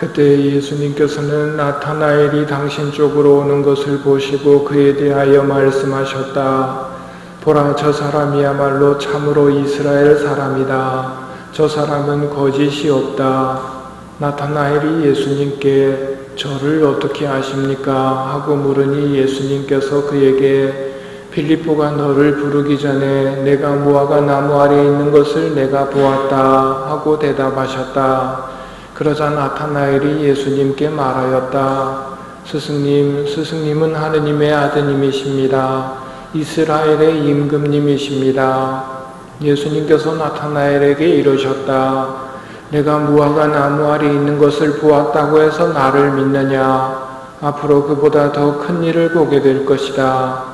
그때 예수님께서는 나타나엘이 당신 쪽으로 오는 것을 보시고 그에 대하여 말씀하셨다. 보라, 저 사람이야말로 참으로 이스라엘 사람이다. 저 사람은 거짓이 없다. 나타나엘이 예수님께 저를 어떻게 아십니까? 하고 물으니 예수님께서 그에게 빌립보가 너를 부르기 전에 내가 무화과 나무 아래에 있는 것을 내가 보았다 하고 대답하셨다. 그러자 나타나엘이 예수님께 말하였다. 스승님은 하느님의 아드님이십니다. 이스라엘의 임금님이십니다. 예수님께서 나타나엘에게 이르셨다. 내가 무화과 나무 아래에 있는 것을 보았다고 해서 나를 믿느냐? 앞으로 그보다 더 큰 일을 보게 될 것이다.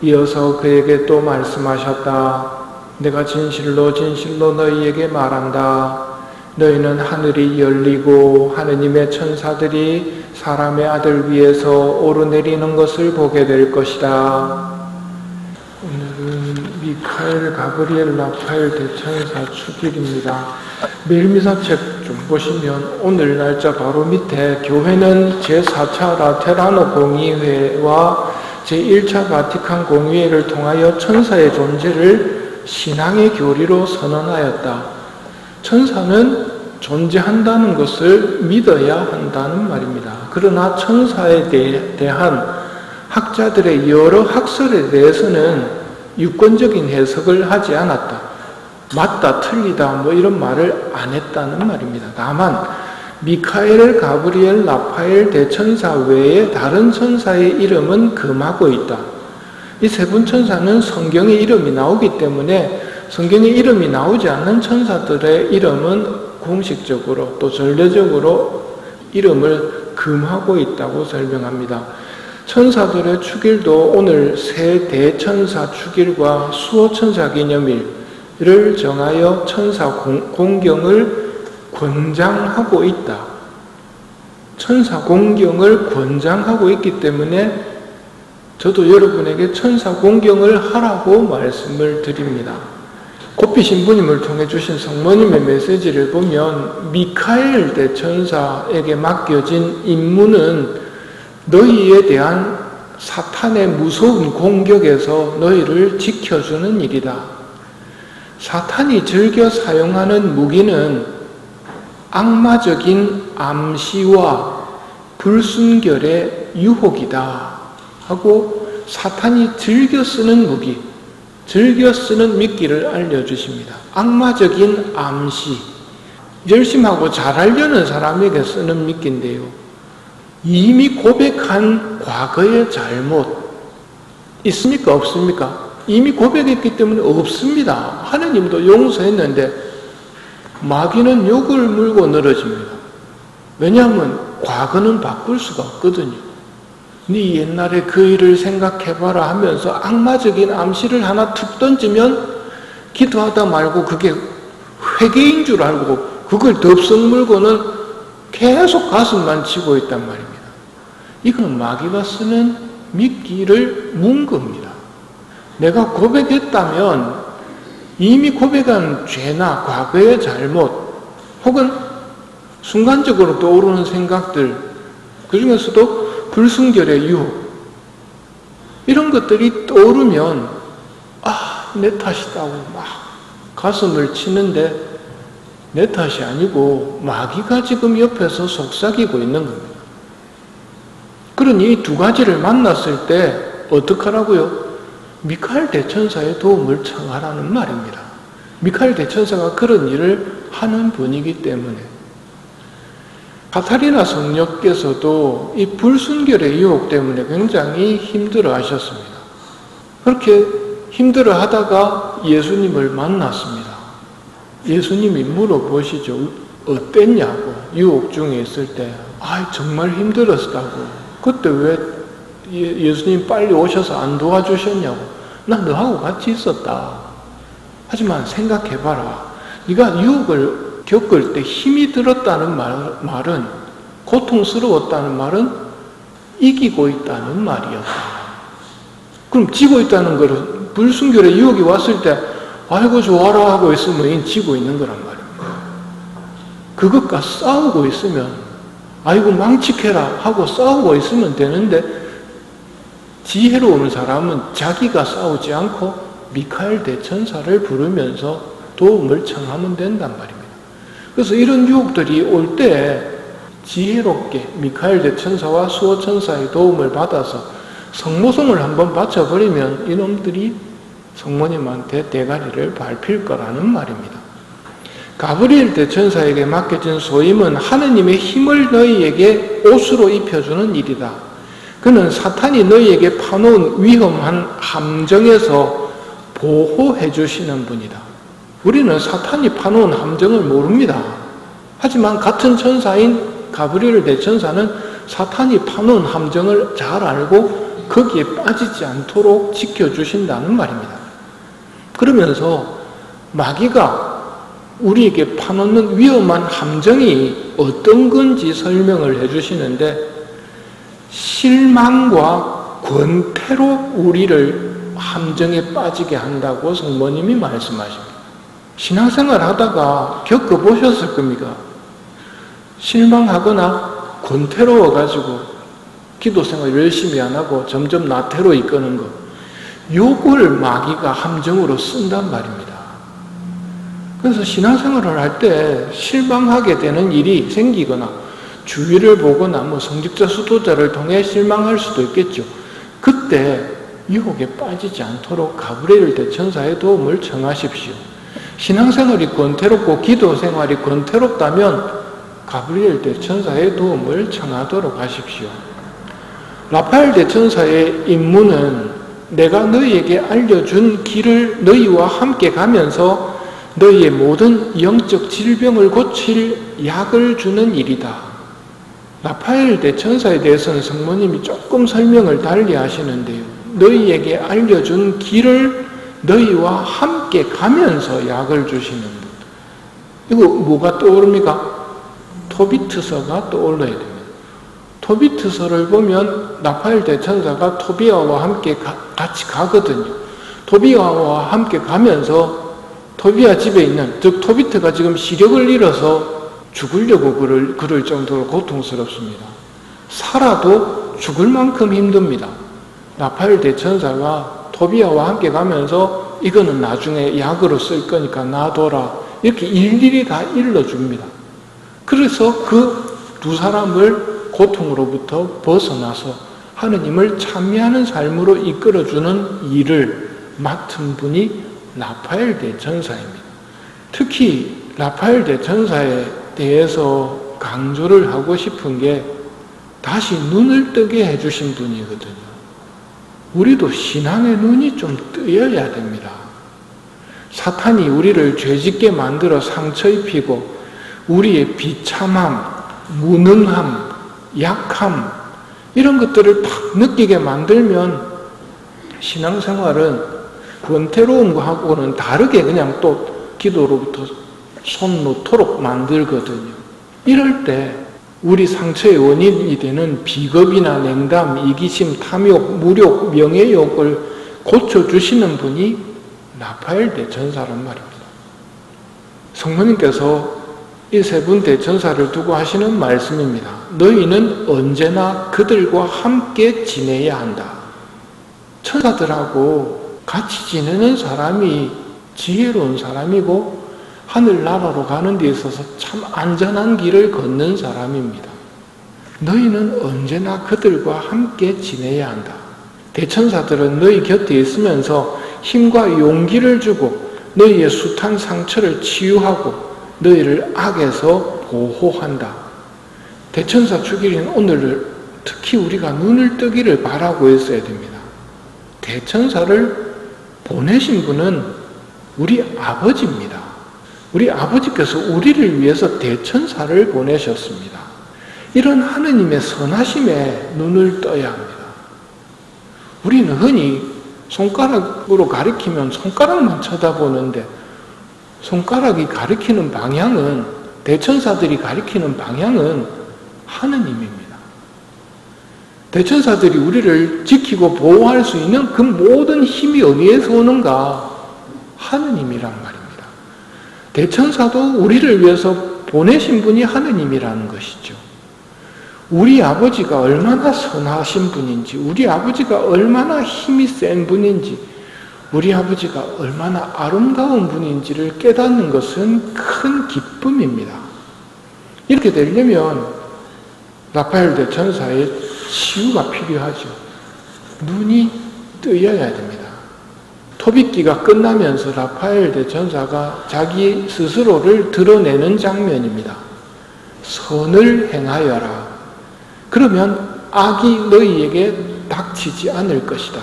이어서 그에게 또 말씀하셨다. 내가 진실로 너희에게 말한다. 너희는 하늘이 열리고 하느님의 천사들이 사람의 아들 위에서 오르내리는 것을 보게 될 것이다. 오늘은 미카엘, 가브리엘, 라파엘 대천사 축일입니다. 매일 미사책 좀 보시면 오늘 날짜 바로 밑에 교회는 제4차 라테라노 공의회와 제1차 바티칸 공의회를 통하여 천사의 존재를 신앙의 교리로 선언하였다. 천사는 존재한다는 것을 믿어야 한다는 말입니다. 그러나 천사에 대한 학자들의 여러 학설에 대해서는 유권적인 해석을 하지 않았다. 맞다, 틀리다, 이런 말을 안 했다는 말입니다. 다만 미카엘, 가브리엘, 라파엘 대천사 외에 다른 천사의 이름은 금하고 있다. 이 세 분 천사는 성경에 이름이 나오기 때문에 성경에 이름이 나오지 않는 천사들의 이름은 공식적으로 또 전례적으로 이름을 금하고 있다고 설명합니다. 천사들의 축일도 오늘 세 대천사 축일과 수호천사 기념일을 정하여 천사 공경을 권장하고 있다. 천사 공경을 권장하고 있기 때문에 저도 여러분에게 천사 공경을 하라고 말씀을 드립니다. 고피 신부님을 통해 주신 성모님의 메시지를 보면 미카엘 대천사에게 맡겨진 임무는 너희에 대한 사탄의 무서운 공격에서 너희를 지켜주는 일이다. 사탄이 즐겨 사용하는 무기는 악마적인 암시와 불순결의 유혹이다 하고 사탄이 즐겨 쓰는 무기, 즐겨 쓰는 미끼를 알려주십니다. 악마적인 암시, 열심하고 잘하려는 사람에게 쓰는 미끼인데요. 이미 고백한 과거의 잘못 있습니까? 없습니까? 이미 고백했기 때문에 없습니다. 하느님도 용서했는데 마귀는 욕을 물고 늘어집니다. 왜냐하면 과거는 바꿀 수가 없거든요. 네 옛날에 그 일을 생각해봐라 하면서 악마적인 암시를 하나 툭 던지면 기도하다 말고 그게 회개인 줄 알고 그걸 덥석 물고는 계속 가슴만 치고 있단 말입니다. 이건 마귀가 쓰는 미끼를 문 겁니다. 내가 고백했다면 이미 고백한 죄나 과거의 잘못 혹은 순간적으로 떠오르는 생각들, 그 중에서도 불순결의 유혹, 이런 것들이 떠오르면 내 탓이다고 막 가슴을 치는데 내 탓이 아니고 마귀가 지금 옆에서 속삭이고 있는 겁니다. 그러니 이 두 가지를 만났을 때 어떡하라고요? 미카엘 대천사의 도움을 청하라는 말입니다. 미카엘 대천사가 그런 일을 하는 분이기 때문에. 카타리나 성녀께서도 이 불순결의 유혹 때문에 굉장히 힘들어 하셨습니다. 그렇게 힘들어 하다가 예수님을 만났습니다. 예수님이 물어보시죠. 어땠냐고, 유혹 중에 있을 때. 정말 힘들었다고. 그때 왜 예수님 빨리 오셔서 안 도와주셨냐고. 나 너하고 같이 있었다. 하지만 생각해봐라. 네가 유혹을 겪을 때 힘이 들었다는 말은, 고통스러웠다는 말은 이기고 있다는 말이었다. 그럼 지고 있다는 것은 불순결의 유혹이 왔을 때 아이고 좋아라 하고 있으면 지고 있는 거란 말입니다. 그것과 싸우고 있으면 아이고 망치켜라 하고 싸우고 있으면 되는데 지혜로운 사람은 자기가 싸우지 않고 미카엘 대천사를 부르면서 도움을 청하면 된단 말입니다. 그래서 이런 유혹들이 올 때 지혜롭게 미카엘 대천사와 수호천사의 도움을 받아서 성모성을 한번 바쳐버리면 이놈들이 성모님한테 대가리를 밟힐 거라는 말입니다. 가브리엘 대천사에게 맡겨진 소임은 하느님의 힘을 너희에게 옷으로 입혀주는 일이다. 그는 사탄이 너희에게 파놓은 위험한 함정에서 보호해 주시는 분이다. 우리는 사탄이 파놓은 함정을 모릅니다. 하지만 같은 천사인 가브리엘 대천사는 사탄이 파놓은 함정을 잘 알고 거기에 빠지지 않도록 지켜주신다는 말입니다. 그러면서 마귀가 우리에게 파놓는 위험한 함정이 어떤 건지 설명을 해주시는데 실망과 권태로 우리를 함정에 빠지게 한다고 성모님이 말씀하십니다. 신앙생활 하다가 겪어보셨을 겁니까? 실망하거나 권태로워가지고 기도생활 열심히 안 하고 점점 나태로 이끄는 것, 요걸 마귀가 함정으로 쓴단 말입니다. 그래서 신앙생활을 할 때 실망하게 되는 일이 생기거나 주위를 보거나 성직자 수도자를 통해 실망할 수도 있겠죠. 그때 유혹에 빠지지 않도록 가브리엘 대천사의 도움을 청하십시오. 신앙생활이 권태롭고 기도생활이 권태롭다면 가브리엘 대천사의 도움을 청하도록 하십시오. 라파엘 대천사의 임무는 내가 너희에게 알려준 길을 너희와 함께 가면서 너희의 모든 영적 질병을 고칠 약을 주는 일이다. 라파엘 대천사에 대해서는 성모님이 조금 설명을 달리 하시는데요. 너희에게 알려준 길을 너희와 함께 가면서 약을 주시는 분. 이거 뭐가 떠오릅니까? 토비트서가 떠올라야 됩니다. 토비트서를 보면 라파엘 대천사가 토비아와 함께 같이 가거든요. 토비아와 함께 가면서 토비아 집에 있는, 즉 토비트가 지금 시력을 잃어서 죽으려고 그럴 정도로 고통스럽습니다. 살아도 죽을 만큼 힘듭니다. 라파엘 대천사가 토비아와 함께 가면서 이거는 나중에 약으로 쓸 거니까 놔둬라 이렇게 일일이 다 일러줍니다. 그래서 그 두 사람을 고통으로부터 벗어나서 하느님을 찬미하는 삶으로 이끌어주는 일을 맡은 분이 라파엘 대천사입니다. 특히 라파엘 대천사에 대해서 강조를 하고 싶은 게 다시 눈을 뜨게 해주신 분이거든요. 우리도 신앙의 눈이 좀 뜨여야 됩니다. 사탄이 우리를 죄짓게 만들어 상처 입히고 우리의 비참함, 무능함, 약함 이런 것들을 팍 느끼게 만들면 신앙생활은 권태로움하고는 다르게 그냥 또 기도로부터 손 놓도록 만들거든요. 이럴 때 우리 상처의 원인이 되는 비겁이나 냉담, 이기심, 탐욕, 무욕, 명예욕을 고쳐주시는 분이 라파엘 대천사란 말입니다. 성모님께서 이 세 분 대천사를 두고 하시는 말씀입니다. 너희는 언제나 그들과 함께 지내야 한다. 천사들하고 같이 지내는 사람이 지혜로운 사람이고 하늘나라로 가는 데 있어서 참 안전한 길을 걷는 사람입니다. 너희는 언제나 그들과 함께 지내야 한다. 대천사들은 너희 곁에 있으면서 힘과 용기를 주고 너희의 숱한 상처를 치유하고 너희를 악에서 보호한다. 대천사 주기인 오늘을 특히 우리가 눈을 뜨기를 바라고 있어야 됩니다. 대천사를 보내신 분은 우리 아버지입니다. 우리 아버지께서 우리를 위해서 대천사를 보내셨습니다. 이런 하느님의 선하심에 눈을 떠야 합니다. 우리는 흔히 손가락으로 가리키면 손가락만 쳐다보는데 손가락이 가리키는 방향은, 대천사들이 가리키는 방향은 하느님입니다. 대천사들이 우리를 지키고 보호할 수 있는 그 모든 힘이 어디에서 오는가? 하느님이란 말입니다. 대천사도 우리를 위해서 보내신 분이 하느님이라는 것이죠. 우리 아버지가 얼마나 선하신 분인지, 우리 아버지가 얼마나 힘이 센 분인지, 우리 아버지가 얼마나 아름다운 분인지를 깨닫는 것은 큰 기쁨입니다. 이렇게 되려면 라파엘 대천사의 치유가 필요하죠. 눈이 뜨여야 됩니다. 토빗기가 끝나면서 라파엘 대천사가 자기 스스로를 드러내는 장면입니다. 선을 행하여라. 그러면 악이 너희에게 닥치지 않을 것이다.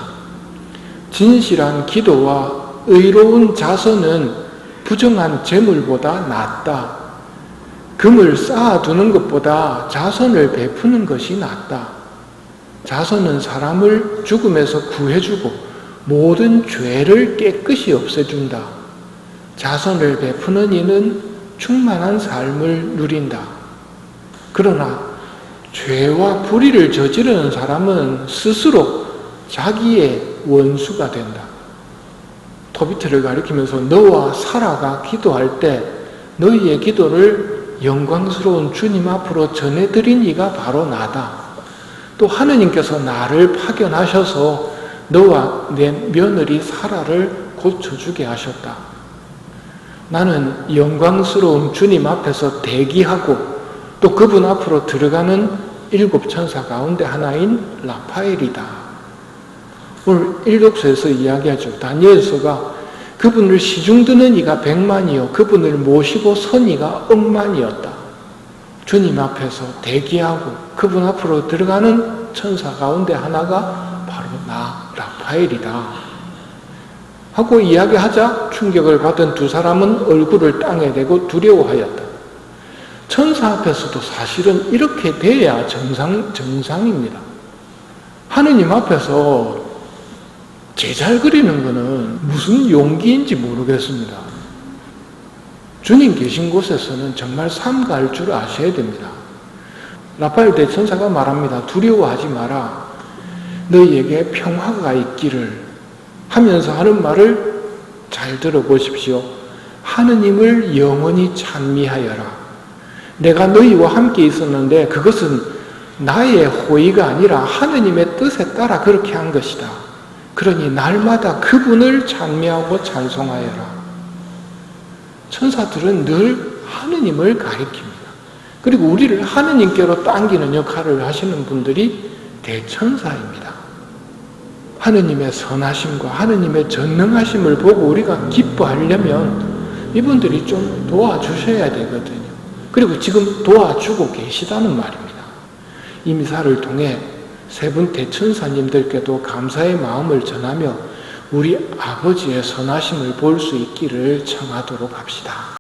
진실한 기도와 의로운 자선은 부정한 재물보다 낫다. 금을 쌓아두는 것보다 자선을 베푸는 것이 낫다. 자선은 사람을 죽음에서 구해주고 모든 죄를 깨끗이 없애준다. 자선을 베푸는 이는 충만한 삶을 누린다. 그러나 죄와 불의를 저지르는 사람은 스스로 자기의 원수가 된다. 토비트를 가리키면서 너와 사라가 기도할 때 너희의 기도를 영광스러운 주님 앞으로 전해드린 이가 바로 나다. 또 하느님께서 나를 파견하셔서 너와 내 며느리 사라를 고쳐주게 하셨다. 나는 영광스러운 주님 앞에서 대기하고 또 그분 앞으로 들어가는 7천사 가운데 하나인 라파엘이다. 오늘 일독서에서 이야기하죠. 다니엘서가 그분을 시중드는 이가 100만이요 그분을 모시고 선 이가 억만이었다. 주님 앞에서 대기하고 그분 앞으로 들어가는 천사 가운데 하나가 바로 나 라파엘이다 하고 이야기하자 충격을 받은 두 사람은 얼굴을 땅에 대고 두려워하였다. 천사 앞에서도 사실은 이렇게 돼야 정상입니다. 하느님 앞에서 제잘 그리는 것은 무슨 용기인지 모르겠습니다. 주님 계신 곳에서는 정말 삼가할 줄 아셔야 됩니다. 라파엘 대천사가 말합니다. 두려워하지 마라. 너희에게 평화가 있기를 하면서 하는 말을 잘 들어보십시오. 하느님을 영원히 찬미하여라. 내가 너희와 함께 있었는데 그것은 나의 호의가 아니라 하느님의 뜻에 따라 그렇게 한 것이다. 그러니 날마다 그분을 찬미하고 찬송하여라. 천사들은 늘 하느님을 가리킵니다. 그리고 우리를 하느님께로 당기는 역할을 하시는 분들이 대천사입니다. 하느님의 선하심과 하느님의 전능하심을 보고 우리가 기뻐하려면 이분들이 좀 도와주셔야 되거든요. 그리고 지금 도와주고 계시다는 말입니다. 이 미사를 통해 세 분 대천사님들께도 감사의 마음을 전하며 우리 아버지의 선하심을 볼 수 있기를 청하도록 합시다.